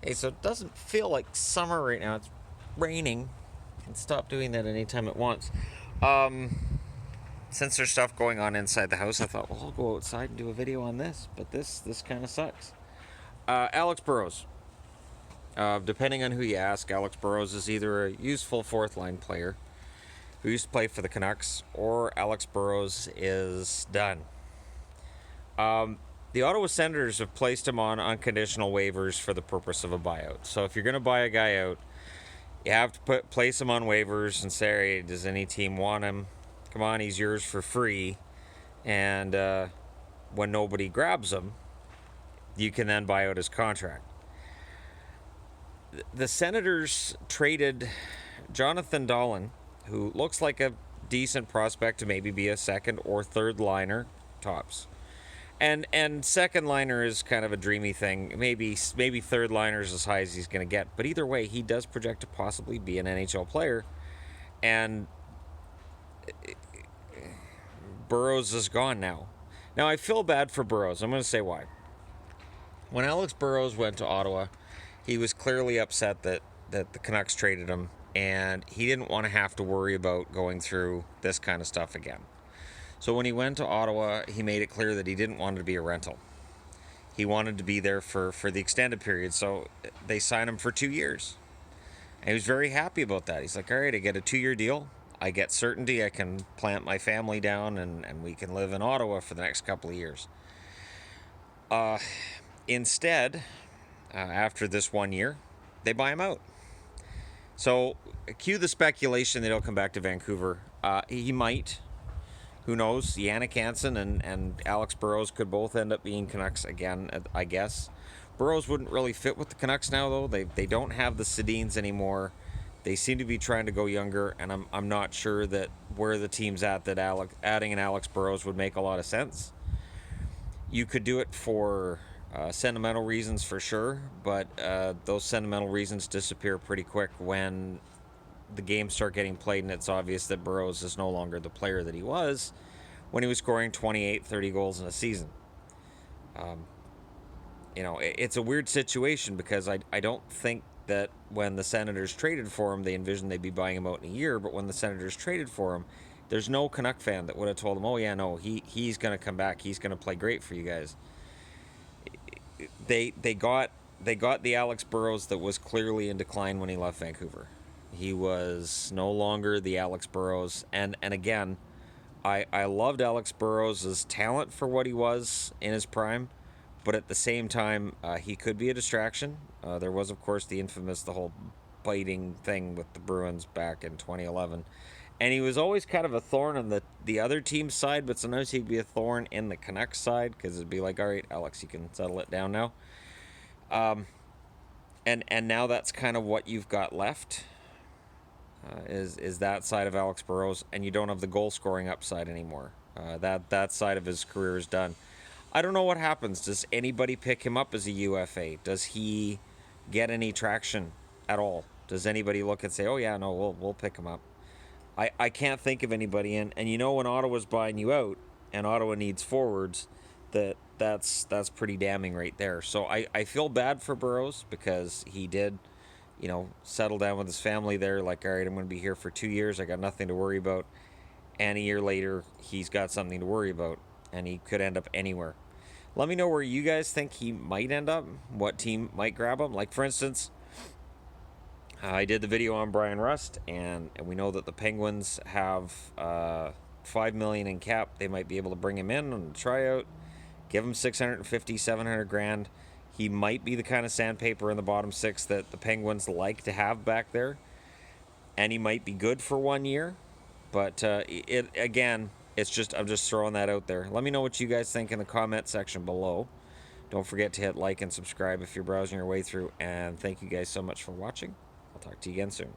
Hey, so it doesn't feel like summer right now. It's raining. You can stop doing that anytime it wants. Um, since there's stuff going on inside the house, I thought, well, I'll go outside and do a video on this. But this kind of sucks. Alex Burrows. Depending on who you ask, Alex Burrows is either a useful fourth line player who used to play for the Canucks, or Alex Burrows is done. The Ottawa Senators have placed him on unconditional waivers for the purpose of a buyout. So if you're going to buy a guy out, you have to place him on waivers and say, hey, does any team want him? Come on, he's yours for free. And when nobody grabs him, you can then buy out his contract. The Senators traded Jonathan Dahlen, who looks like a decent prospect to maybe be a second or third liner, tops. And second liner is kind of a dreamy thing. Maybe third liner is as high as he's going to get. But either way, he does project to possibly be an NHL player. And Burrows is gone now. Now, I feel bad for Burrows. I'm going to say why. When Alex Burrows went to Ottawa, he was clearly upset that the Canucks traded him. And he didn't want to have to worry about going through this kind of stuff again. So when he went to Ottawa, he made it clear that he didn't want to be a rental. He wanted to be there for the extended period. So they signed him for 2 years. And he was very happy about that. He's like, all right, I get a 2-year deal. I get certainty. I can plant my family down and we can live in Ottawa for the next couple of years. Instead, after this 1 year, they buy him out. So cue the speculation that he'll come back to Vancouver. He might. Who knows? Yannick Hansen and Alex Burrows could both end up being Canucks again, I guess. Burrows wouldn't really fit with the Canucks now, though. They don't have the Sedins anymore. They seem to be trying to go younger, and I'm not sure that where the team's at that adding an Alex Burrows would make a lot of sense. You could do it for sentimental reasons for sure, but those sentimental reasons disappear pretty quick when the games start getting played and it's obvious that Burrows is no longer the player that he was when he was scoring 28, 30 goals in a season. It's a weird situation because I don't think that when the Senators traded for him, they envisioned they'd be buying him out in a year, but when the Senators traded for him, there's no Canuck fan that would have told him, oh yeah, no, he's going to come back. He's going to play great for you guys. They got the Alex Burrows that was clearly in decline when he left Vancouver. He was no longer the Alex Burrows. And again, I loved Alex Burrows' talent for what he was in his prime. But at the same time, he could be a distraction. There was, of course, the whole biting thing with the Bruins back in 2011. And he was always kind of a thorn on the other team's side, but sometimes he'd be a thorn in the Canucks side because it'd be like, all right, Alex, you can settle it down now. And now that's kind of what you've got left. Is that side of Alex Burrows, and you don't have the goal scoring upside anymore. That side of his career is done. I don't know what happens. Does anybody pick him up as a UFA? Does he get any traction at all? Does anybody look and say, oh yeah, no, we'll pick him up? I can't think of anybody, and when Ottawa's buying you out and Ottawa needs forwards, that's pretty damning right there. So I feel bad for Burrows because he did settle down with his family there. Like, all right, I'm going to be here for 2 years. I got nothing to worry about. And a year later, he's got something to worry about. And he could end up anywhere. Let me know where you guys think he might end up. What team might grab him. Like, for instance, I did the video on Brian Rust. And we know that the Penguins have $5 million in cap. They might be able to bring him in on a tryout. Give him $650,000, $700,000. He might be the kind of sandpaper in the bottom six that the Penguins like to have back there. And he might be good for 1 year. But I'm just throwing that out there. Let me know what you guys think in the comment section below. Don't forget to hit like and subscribe if you're browsing your way through. And thank you guys so much for watching. I'll talk to you again soon.